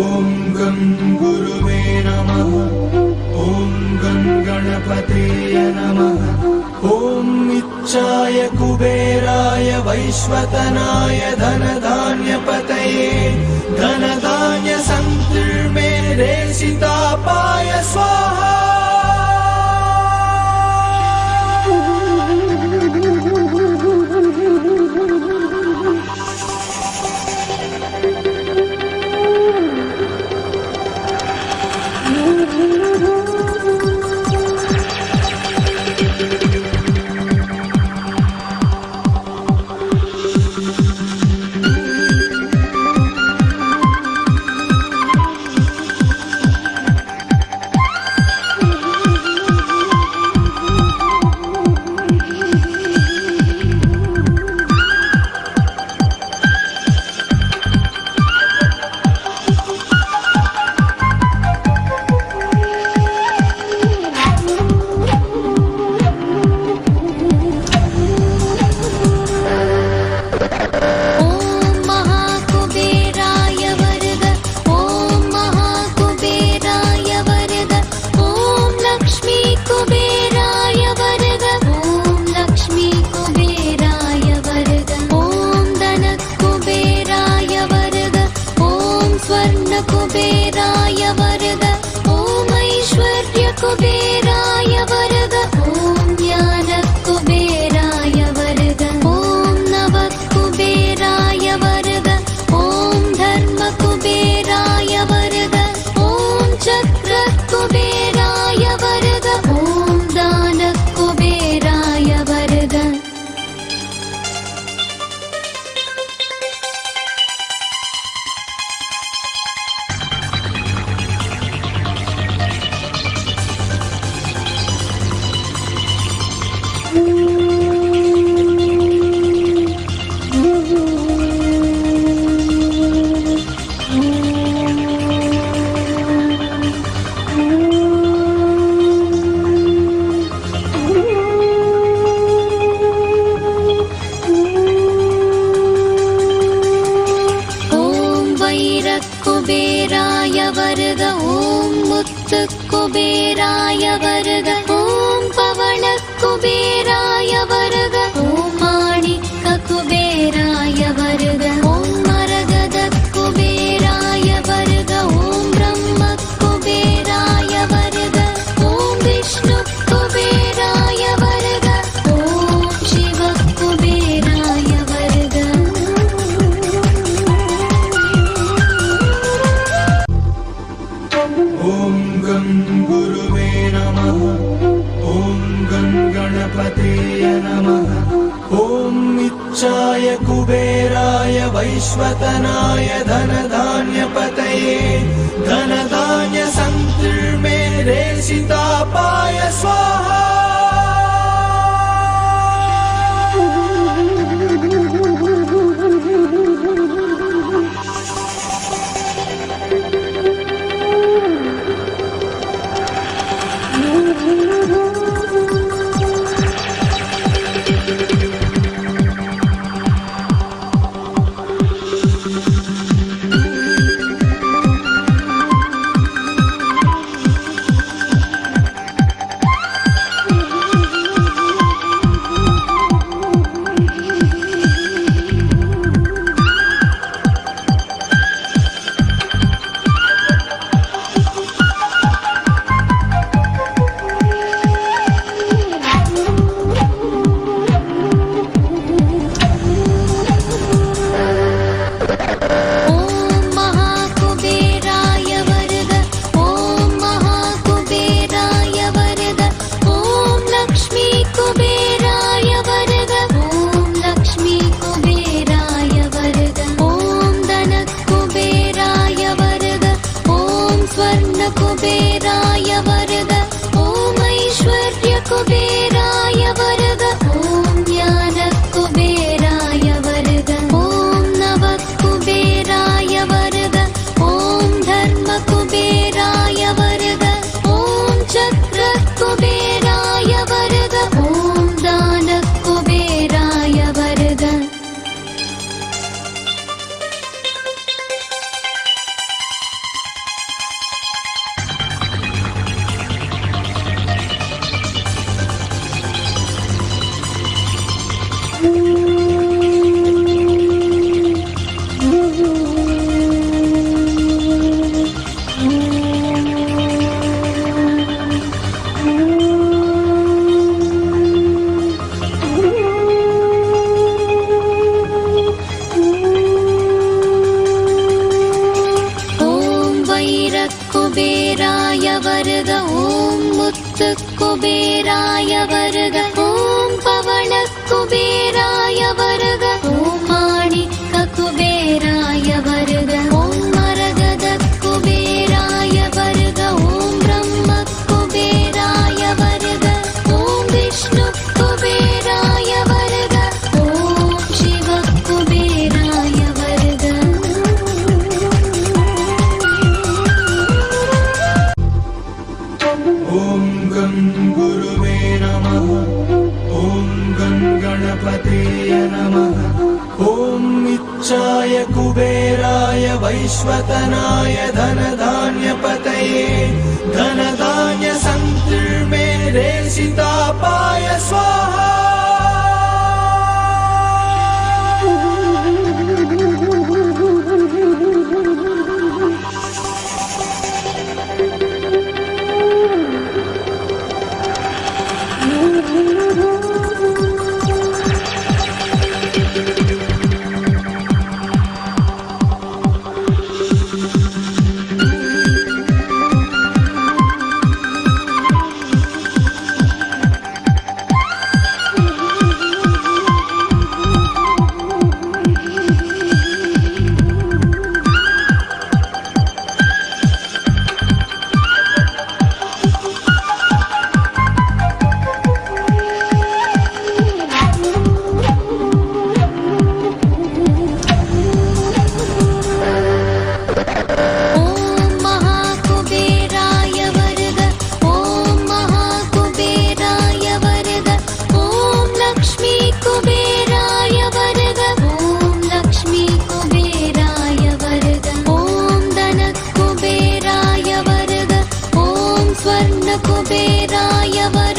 ॐ गं गुरुवे नमः। ॐ गं गणपतये नमः। ॐ इच्छाय कुबेराय वैश्वतनाय धनधान्यपतये धनधान्य संकीर्णे रेषितापाय स्वाहा। कुबेराय वर्ग ॐ पवन कुबेराय वर्ग ॐ माणिक कुबेराय वर्ग ॐ मरगद कुबेराय वर्ग ॐ ब्रह्म कुबेराय वर्ग ॐ विष्णु कुबेराय वर्ग ॐ शिव कुबेराय वर्ग। ॐ गं गुरुवे नमः। ॐ गं गणपतये नमः। ॐ इच्छाय कुबेराय वैश्वतनाय धनधान्यपतये धनधान्य संकीर्णे रेषितापाय स्वाहा। குபேராய வருக ஓம் முத்து குபேராய வருக ஓம் பவள குபேராய வருக ஓம் மாணிக்க குபேராய வருக ஓம் மரகத குபேராய வருக ஓம் பிரம்ம குபேராய வருக ஓம் விஷ்ணு குபேராய வருக ஓம் சிவ குபேராய வருக. ॐ गं गुरुवे नमः ॐ गं गणपतये नमः ॐ इच्छाय कुबेराय वैश्वतनाय धनधान्यपतये धनधान्य सङ्कीर्णे रेषितापाय स्वाहा. குபேராய வருக